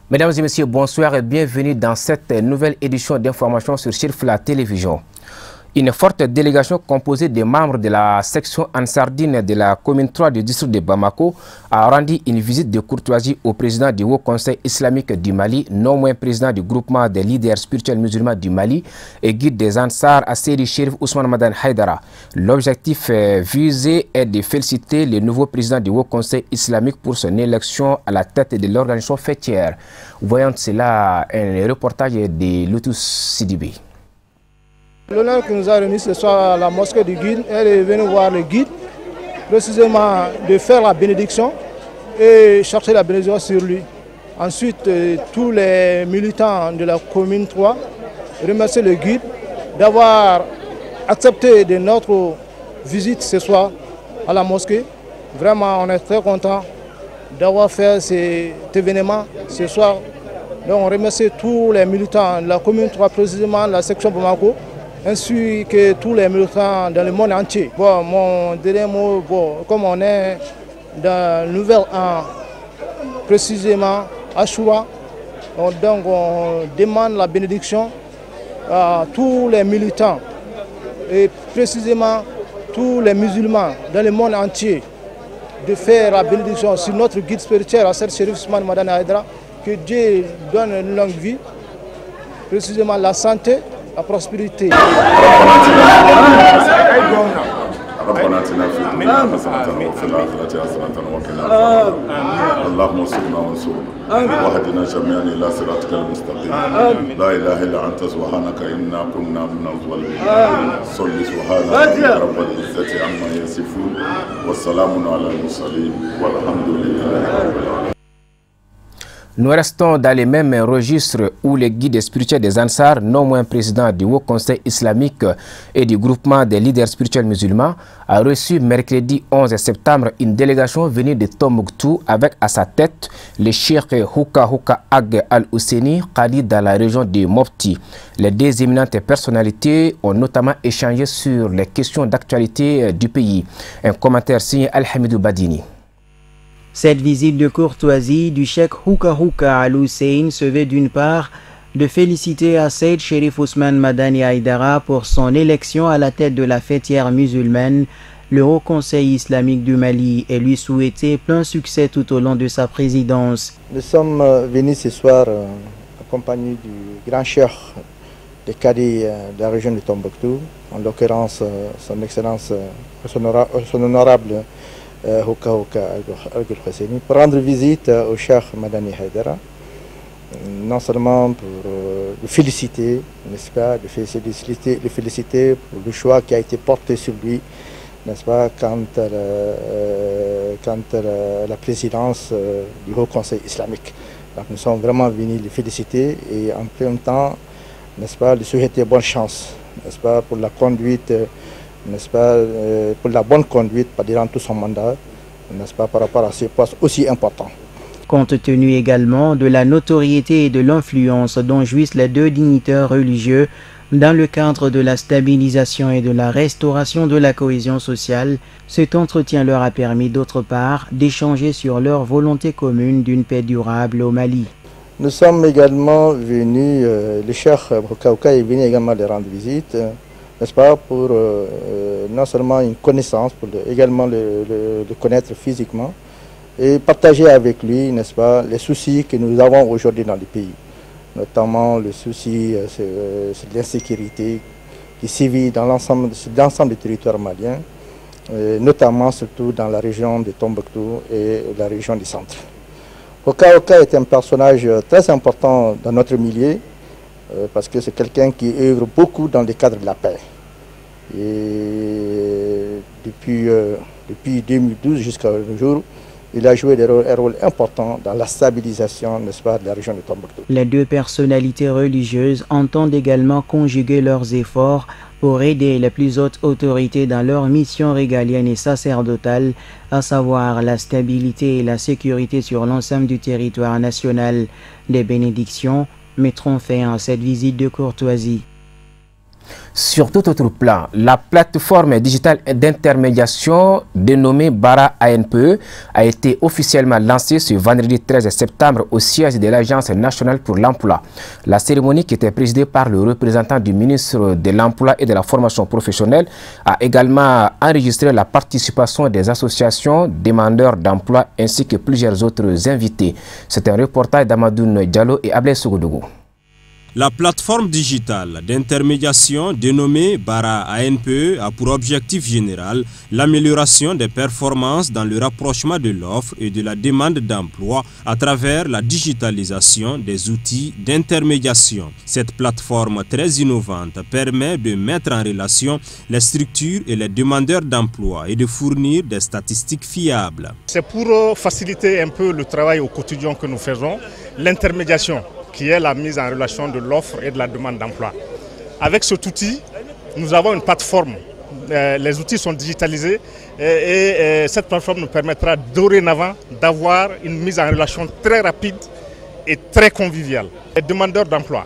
Mesdames et messieurs, bonsoir et bienvenue dans cette nouvelle édition d'information sur Chérifla Télévision. Une forte délégation composée des membres de la section Ansardine de la commune 3 du district de Bamako a rendu une visite de courtoisie au président du Haut Conseil islamique du Mali, non moins président du groupement des leaders spirituels musulmans du Mali et guide des Ansar à Seydi Chérif Ousmane Madani Haïdara. L'objectif visé est de féliciter le nouveau président du Haut Conseil islamique pour son élection à la tête de l'organisation fêtière. Voyons cela, un reportage de Loutus Sidibé. L'honneur qui nous a remis ce soir à la mosquée du guide, elle est venue voir le guide, précisément de faire la bénédiction et chercher la bénédiction sur lui. Ensuite, tous les militants de la commune 3 remercier le guide d'avoir accepté de notre visite ce soir à la mosquée. Vraiment, on est très content d'avoir fait cet événement ce soir. Donc, on remercie tous les militants de la commune 3, précisément la section Bamako, ainsi que tous les militants dans le monde entier. Bon, mon dernier mot, comme on est dans le nouvel an, précisément à Choura, donc on demande la bénédiction à tous les militants et précisément tous les musulmans dans le monde entier de faire la bénédiction sur notre guide spirituel, à Seydi Chérif Ousmane Madani Haïdara, que Dieu donne une longue vie, précisément la santé, la prospérité. ربنا اتنا في الدنيا حسنة وفي الآخرة حسنة وقنا عذاب النار اللهم انصرنا وانصرنا واهدنا جميعا إلى صراطك المستقيم لا إله إلا أنت سبحانك إنا كنا من الظالمين صل سبحان ربك رب العزة عما يصفون والسلام على المرسلين والحمد لله رب العالمين. Nous restons dans les mêmes registres où le guide spirituel des Ansar, non moins président du Haut Conseil islamique et du groupement des leaders spirituels musulmans, a reçu mercredi 11 septembre une délégation venue de Tombouctou avec à sa tête le cheikh Houka Ag Al-Husseini, Qadi dans la région de Mopti. Les deux éminentes personnalités ont notamment échangé sur les questions d'actualité du pays. Un commentaire signé Al-Hamidou Badini. Cette visite de courtoisie du cheikh Houka Al-Hussein se veut d'une part de féliciter à Seydi Chérif Ousmane Madani Haïdara pour son élection à la tête de la fêtière musulmane, le Haut Conseil islamique du Mali, et lui souhaiter plein succès tout au long de sa présidence. Nous sommes venus ce soir accompagnés du grand cheikh de Kadi de la région de Tombouctou, en l'occurrence son excellence, son honorable Houka Al-Husseini, pour rendre visite au cheikh Madani Haïdara, non seulement pour le féliciter, n'est-ce pas, le féliciter pour le choix qui a été porté sur lui, n'est-ce pas, quant à la présidence du Haut Conseil islamique. Donc nous sommes vraiment venus le féliciter et en même temps, n'est-ce pas, lui souhaiter bonne chance, n'est-ce pas, pour la conduite, n'est-ce pas, pour la bonne conduite durant tout son mandat, n'est-ce pas, par rapport à ce poste aussi important. Compte tenu également de la notoriété et de l'influence dont jouissent les deux dignitaires religieux dans le cadre de la stabilisation et de la restauration de la cohésion sociale, cet entretien leur a permis d'autre part d'échanger sur leur volonté commune d'une paix durable au Mali. Nous sommes également venus, le cheikh Houka est venu également les rendre visite, n'est-ce pas, pour non seulement une connaissance, pour également le connaître physiquement et partager avec lui, n'est-ce pas, les soucis que nous avons aujourd'hui dans le pays, notamment le souci de l'insécurité qui sévit dans l'ensemble du territoire malien, notamment surtout dans la région de Tombouctou et la région du centre. Houka est un personnage très important dans notre milieu, parce que c'est quelqu'un qui œuvre beaucoup dans le cadre de la paix. Et depuis 2012 jusqu'à nos jours, il a joué un rôle important dans la stabilisation, n'est-ce pas, de la région de Tombouctou. Les deux personnalités religieuses entendent également conjuguer leurs efforts pour aider les plus hautes autorités dans leur mission régalienne et sacerdotale, à savoir la stabilité et la sécurité sur l'ensemble du territoire national. Des bénédictions mettront fin à cette visite de courtoisie. Sur tout autre plan, la plateforme digitale d'intermédiation dénommée Bara ANPE a été officiellement lancée ce vendredi 13 septembre au siège de l'Agence nationale pour l'emploi. La cérémonie, qui était présidée par le représentant du ministre de l'Emploi et de la formation professionnelle, a également enregistré la participation des associations demandeurs d'emploi ainsi que plusieurs autres invités. C'est un reportage d'Amadoune Diallo et Ablé Sougodougou. La plateforme digitale d'intermédiation dénommée Bara ANPE a pour objectif général l'amélioration des performances dans le rapprochement de l'offre et de la demande d'emploi à travers la digitalisation des outils d'intermédiation. Cette plateforme très innovante permet de mettre en relation les structures et les demandeurs d'emploi et de fournir des statistiques fiables. C'est pour faciliter un peu le travail au quotidien que nous faisons, l'intermédiation, qui est la mise en relation de l'offre et de la demande d'emploi. Avec cet outil, nous avons une plateforme. Les outils sont digitalisés et cette plateforme nous permettra dorénavant d'avoir une mise en relation très rapide et très conviviale. Les demandeurs d'emploi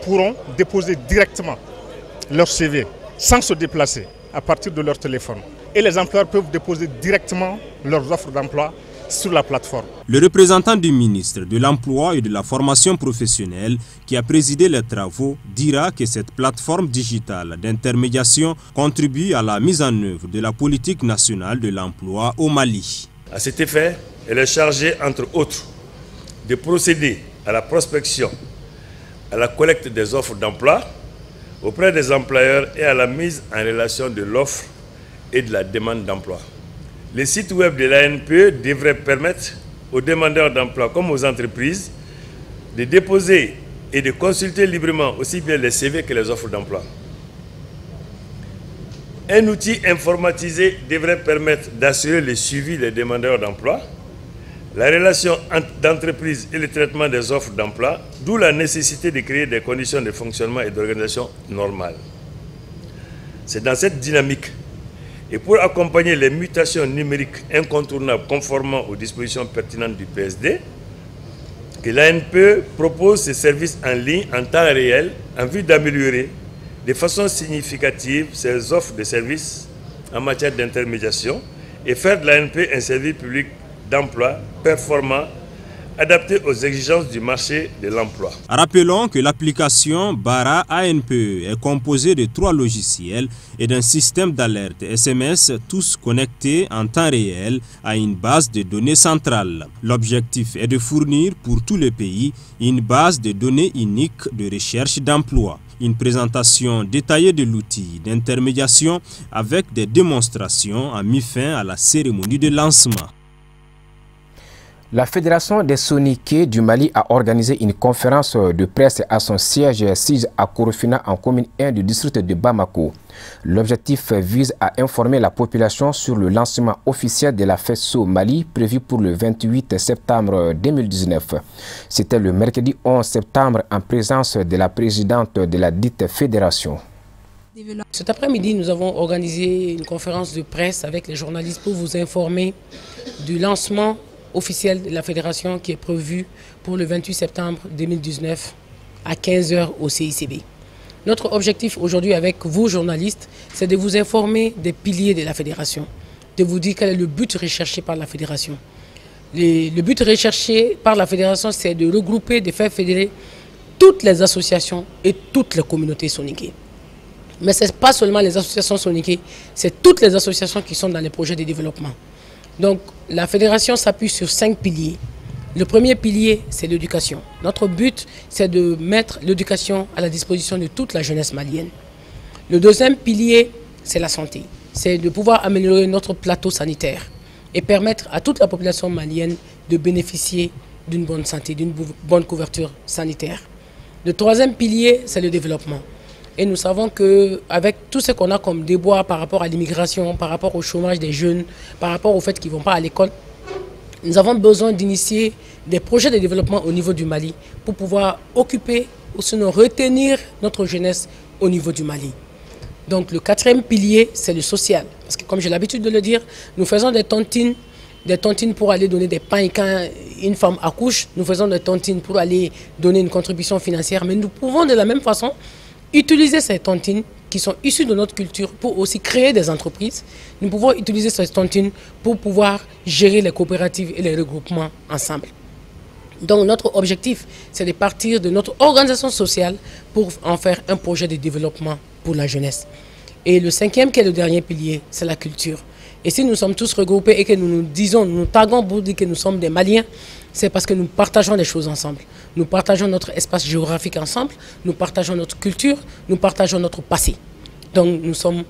pourront déposer directement leur CV sans se déplacer à partir de leur téléphone. Et les employeurs peuvent déposer directement leurs offres d'emploi sur la plateforme. Le représentant du ministre de l'Emploi et de la formation professionnelle qui a présidé les travaux dira que cette plateforme digitale d'intermédiation contribue à la mise en œuvre de la politique nationale de l'emploi au Mali. À cet effet, elle est chargée, entre autres, de procéder à la prospection, à la collecte des offres d'emploi auprès des employeurs et à la mise en relation de l'offre et de la demande d'emploi. Les sites web de l'ANPE devraient permettre aux demandeurs d'emploi comme aux entreprises de déposer et de consulter librement aussi bien les CV que les offres d'emploi. Un outil informatisé devrait permettre d'assurer le suivi des demandeurs d'emploi, la relation entre l'entreprise et le traitement des offres d'emploi, d'où la nécessité de créer des conditions de fonctionnement et d'organisation normales. C'est dans cette dynamique et pour accompagner les mutations numériques incontournables conformément aux dispositions pertinentes du PSD, que l'ANPE propose ces services en ligne en temps réel en vue d'améliorer de façon significative ses offres de services en matière d'intermédiation et faire de l'ANPE un service public d'emploi performant, adapté aux exigences du marché de l'emploi. Rappelons que l'application Bara ANPE est composée de 3 logiciels et d'un système d'alerte SMS, tous connectés en temps réel à une base de données centrale. L'objectif est de fournir pour tous les pays une base de données unique de recherche d'emploi. Une présentation détaillée de l'outil d'intermédiation avec des démonstrations a mis fin à la cérémonie de lancement. La Fédération des soniqués du Mali a organisé une conférence de presse à son siège SIG à Korofina en commune 1 du district de Bamako. L'objectif vise à informer la population sur le lancement officiel de la FESO Mali prévu pour le 28 septembre 2019. C'était le mercredi 11 septembre en présence de la présidente de la dite fédération. Cet après-midi, nous avons organisé une conférence de presse avec les journalistes pour vous informer du lancement officiel de la fédération qui est prévu pour le 28 septembre 2019 à 15 h au CICB. Notre objectif aujourd'hui avec vous journalistes, c'est de vous informer des piliers de la fédération, de vous dire quel est le but recherché par la fédération. Le but recherché par la fédération, c'est de regrouper, de faire fédérer toutes les associations et toutes les communautés soniquées. Mais ce n'est pas seulement les associations soniquées, c'est toutes les associations qui sont dans les projets de développement. Donc, la fédération s'appuie sur 5 piliers. Le premier pilier, c'est l'éducation. Notre but, c'est de mettre l'éducation à la disposition de toute la jeunesse malienne. Le deuxième pilier, c'est la santé. C'est de pouvoir améliorer notre plateau sanitaire et permettre à toute la population malienne de bénéficier d'une bonne santé, d'une bonne couverture sanitaire. Le troisième pilier, c'est le développement. Et nous savons qu'avec tout ce qu'on a comme déboire par rapport à l'immigration, par rapport au chômage des jeunes, par rapport au fait qu'ils ne vont pas à l'école, nous avons besoin d'initier des projets de développement au niveau du Mali pour pouvoir occuper ou sinon retenir notre jeunesse au niveau du Mali. Donc le quatrième pilier, c'est le social. Parce que comme j'ai l'habitude de le dire, nous faisons des tontines pour aller donner des pains quand une femme accouche. Nous faisons des tontines pour aller donner une contribution financière. Mais nous pouvons de la même façon utiliser ces tontines qui sont issus de notre culture pour aussi créer des entreprises. Nous pouvons utiliser cette tontine pour pouvoir gérer les coopératives et les regroupements ensemble. Donc notre objectif, c'est de partir de notre organisation sociale pour en faire un projet de développement pour la jeunesse. Et le cinquième, qui est le dernier pilier, c'est la culture. Et si nous sommes tous regroupés et que nous nous taguons pour dire que nous sommes des Maliens, c'est parce que nous partageons des choses ensemble. Nous partageons notre espace géographique ensemble, nous partageons notre culture, nous partageons notre passé. Donc nous sommes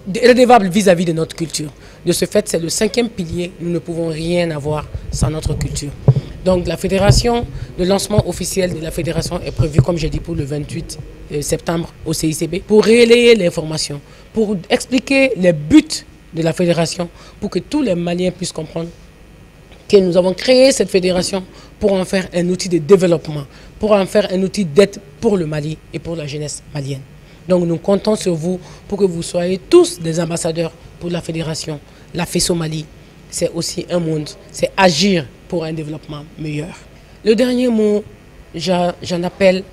redevables vis-à-vis de notre culture. De ce fait, c'est le cinquième pilier, nous ne pouvons rien avoir sans notre culture. Donc la fédération, le lancement officiel de la fédération est prévu, comme j'ai dit, pour le 28 septembre au CICB, pour relayer l'information, pour expliquer les buts de la fédération, pour que tous les Maliens puissent comprendre que nous avons créé cette fédération pour en faire un outil de développement, pour en faire un outil d'aide pour le Mali et pour la jeunesse malienne. Donc nous comptons sur vous pour que vous soyez tous des ambassadeurs pour la fédération. La FESO Mali, c'est aussi un monde, c'est agir pour un développement meilleur. Le dernier mot, j'en appelle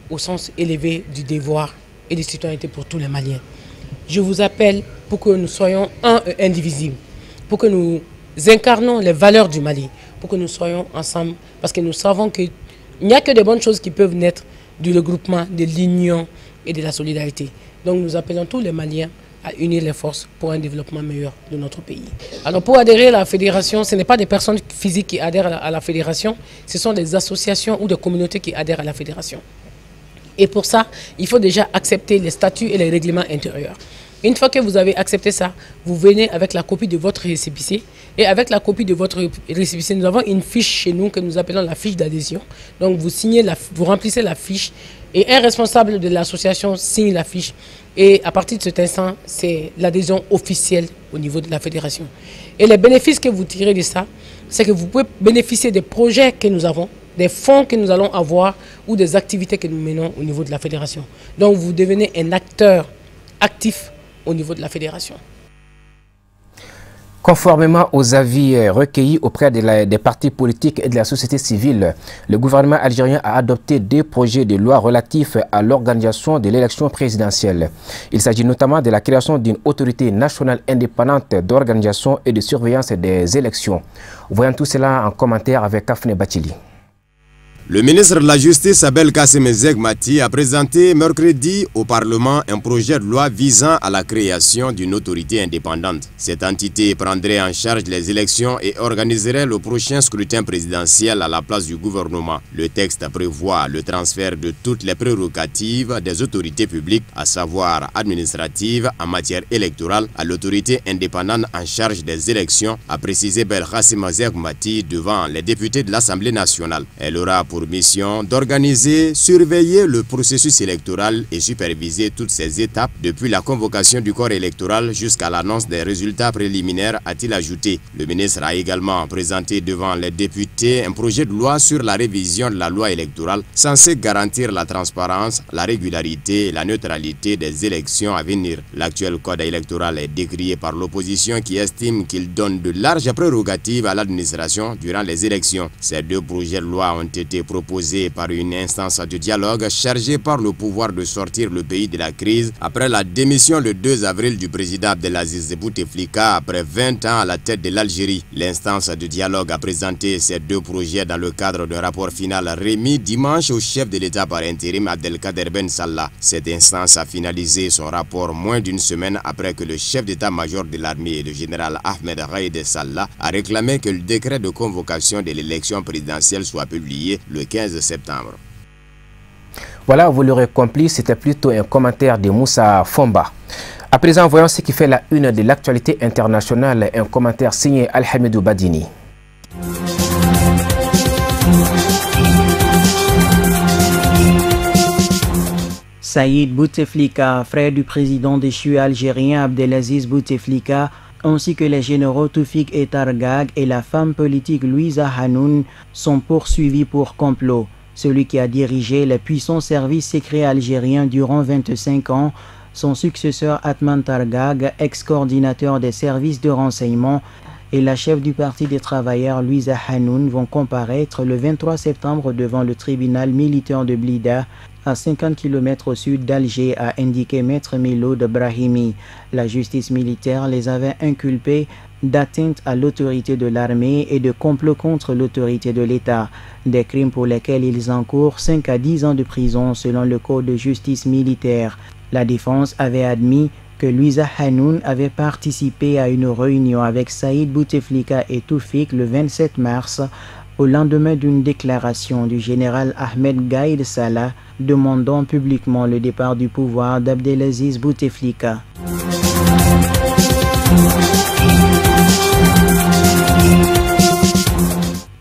au sens élevé du devoir et de citoyenneté pour tous les Maliens. Je vous appelle pour que nous soyons un et indivisibles, pour que nous incarnons les valeurs du Mali, pour que nous soyons ensemble, parce que nous savons qu'il n'y a que de bonnes choses qui peuvent naître du regroupement, de l'union et de la solidarité. Donc nous appelons tous les Maliens à unir les forces pour un développement meilleur de notre pays. Alors pour adhérer à la fédération, ce n'est pas des personnes physiques qui adhèrent à la fédération, ce sont des associations ou des communautés qui adhèrent à la fédération. Et pour ça, il faut déjà accepter les statuts et les règlements intérieurs. Une fois que vous avez accepté ça, vous venez avec la copie de votre récépissé. Et avec la copie de votre récépissé, nous avons une fiche chez nous que nous appelons la fiche d'adhésion. Donc vous signez, vous remplissez la fiche et un responsable de l'association signe la fiche. Et à partir de cet instant, c'est l'adhésion officielle au niveau de la fédération. Et les bénéfices que vous tirez de ça, c'est que vous pouvez bénéficier des projets que nous avons, des fonds que nous allons avoir ou des activités que nous menons au niveau de la fédération. Donc vous devenez un acteur actif au niveau de la fédération. Conformément aux avis recueillis auprès des partis politiques et de la société civile, le gouvernement algérien a adopté 2 projets de loi relatifs à l'organisation de l'élection présidentielle. Il s'agit notamment de la création d'une autorité nationale indépendante d'organisation et de surveillance des élections. Voyons tout cela en commentaire avec Kafne Batili. Le ministre de la Justice, Abel Kassim Zegmati, a présenté mercredi au Parlement un projet de loi visant à la création d'une autorité indépendante. Cette entité prendrait en charge les élections et organiserait le prochain scrutin présidentiel à la place du gouvernement. Le texte prévoit le transfert de toutes les prérogatives des autorités publiques, à savoir administratives en matière électorale, à l'autorité indépendante en charge des élections, a précisé Abel Kassim Zegmati devant les députés de l'Assemblée nationale. Elle aura pour mission d'organiser, surveiller le processus électoral et superviser toutes ses étapes depuis la convocation du corps électoral jusqu'à l'annonce des résultats préliminaires, a-t-il ajouté. Le ministre a également présenté devant les députés un projet de loi sur la révision de la loi électorale censé garantir la transparence, la régularité et la neutralité des élections à venir. L'actuel code électoral est décrié par l'opposition qui estime qu'il donne de larges prérogatives à l'administration durant les élections. Ces 2 projets de loi ont été proposé par une instance de dialogue chargée par le pouvoir de sortir le pays de la crise après la démission le 2 avril du président Abdelaziz Bouteflika après 20 ans à la tête de l'Algérie. L'instance de dialogue a présenté ces 2 projets dans le cadre d'un rapport final remis dimanche au chef de l'État par intérim Abdelkader Ben Salah. Cette instance a finalisé son rapport moins d'une semaine après que le chef d'état-major de l'armée, le général Ahmed Raïd Salah, a réclamé que le décret de convocation de l'élection présidentielle soit publié le 15 septembre. Voilà, vous l'aurez compris, c'était plutôt un commentaire de Moussa Fomba. À présent, voyons ce qui fait la une de l'actualité internationale, un commentaire signé Al-Hamidou Badini. Saïd Bouteflika, frère du président déchu algérien Abdelaziz Bouteflika, ainsi que les généraux Toufik et Targag et la femme politique Louisa Hanoun sont poursuivis pour complot. Celui qui a dirigé les puissants services secrets algériens durant 25 ans, son successeur Atman Targag, ex-coordinateur des services de renseignement, et la chef du Parti des travailleurs, Louisa Hanoun, vont comparaître le 23 septembre devant le tribunal militaire de Blida, à 50 km au sud d'Alger, a indiqué Maître Miloud Brahimi. La justice militaire les avait inculpés d'atteinte à l'autorité de l'armée et de complot contre l'autorité de l'État, des crimes pour lesquels ils encourent 5 à 10 ans de prison selon le code de justice militaire. La défense avait admis que Louisa Hanoun avait participé à une réunion avec Saïd Bouteflika et Toufik le 27 mars, au lendemain d'une déclaration du général Ahmed Gaïd Salah demandant publiquement le départ du pouvoir d'Abdelaziz Bouteflika.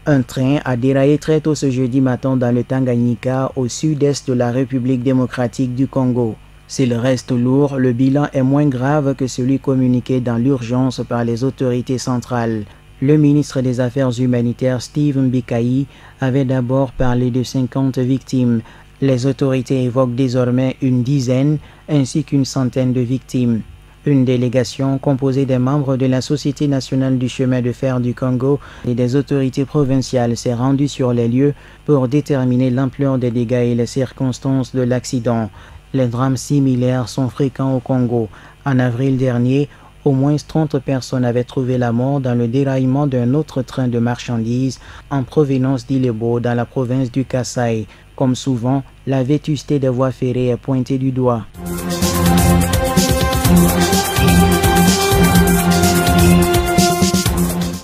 Un train a déraillé très tôt ce jeudi matin dans le Tanganyika, au sud-est de la République démocratique du Congo. S'il reste lourd, le bilan est moins grave que celui communiqué dans l'urgence par les autorités centrales. Le ministre des Affaires humanitaires Steve Mbikayi avait d'abord parlé de 50 victimes. Les autorités évoquent désormais une dizaine ainsi qu'une centaine de victimes. Une délégation composée des membres de la Société nationale du chemin de fer du Congo et des autorités provinciales s'est rendue sur les lieux pour déterminer l'ampleur des dégâts et les circonstances de l'accident. Les drames similaires sont fréquents au Congo. En avril dernier, au moins 30 personnes avaient trouvé la mort dans le déraillement d'un autre train de marchandises en provenance d'Ilebo dans la province du Kasaï. Comme souvent, la vétusté des voies ferrées est pointée du doigt.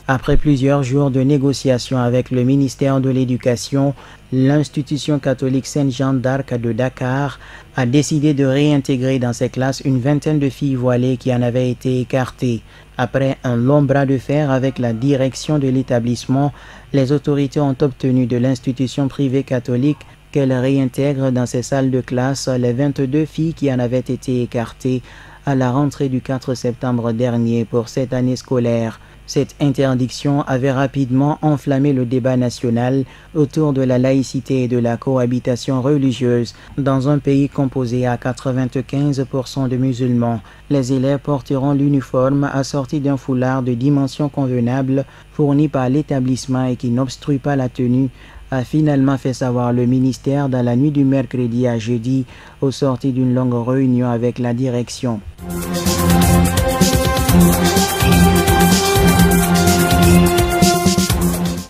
Après plusieurs jours de négociations avec le ministère de l'Éducation, l'institution catholique Sainte-Jeanne d'Arc de Dakar a décidé de réintégrer dans ses classes une vingtaine de filles voilées qui en avaient été écartées. Après un long bras de fer avec la direction de l'établissement, les autorités ont obtenu de l'institution privée catholique qu'elle réintègre dans ses salles de classe les 22 filles qui en avaient été écartées à la rentrée du 4 septembre dernier pour cette année scolaire. Cette interdiction avait rapidement enflammé le débat national autour de la laïcité et de la cohabitation religieuse dans un pays composé à 95% de musulmans. Les élèves porteront l'uniforme assorti d'un foulard de dimension convenable fourni par l'établissement et qui n'obstrue pas la tenue, a finalement fait savoir le ministère dans la nuit du mercredi à jeudi au sorti d'une longue réunion avec la direction.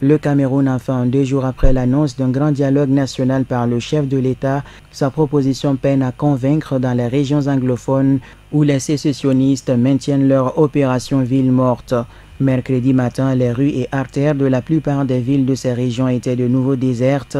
Le Cameroun enfin, 2 jours après l'annonce d'un grand dialogue national par le chef de l'État, sa proposition peine à convaincre dans les régions anglophones où les sécessionnistes maintiennent leur opération ville morte. Mercredi matin, les rues et artères de la plupart des villes de ces régions étaient de nouveau désertes,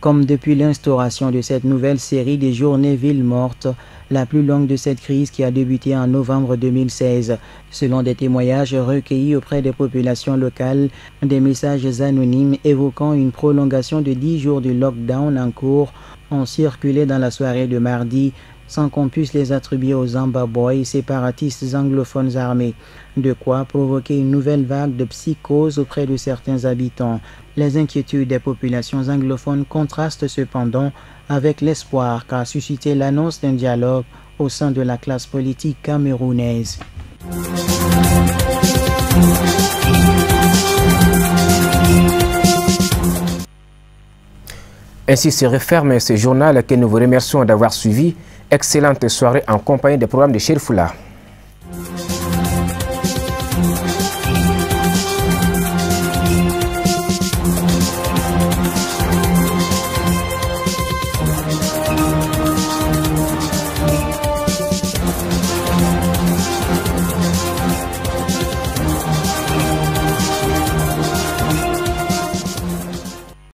comme depuis l'instauration de cette nouvelle série des journées villes mortes, la plus longue de cette crise qui a débuté en novembre 2016. Selon des témoignages recueillis auprès des populations locales, des messages anonymes évoquant une prolongation de 10 jours du lockdown en cours ont circulé dans la soirée de mardi, sans qu'on puisse les attribuer aux Zamba Boys, séparatistes anglophones armés. De quoi provoquer une nouvelle vague de psychose auprès de certains habitants. Les inquiétudes des populations anglophones contrastent cependant avec l'espoir qu'a suscité l'annonce d'un dialogue au sein de la classe politique camerounaise. Ainsi se referme ce journal que nous vous remercions d'avoir suivi. Excellente soirée en compagnie des programmes de Cherifula.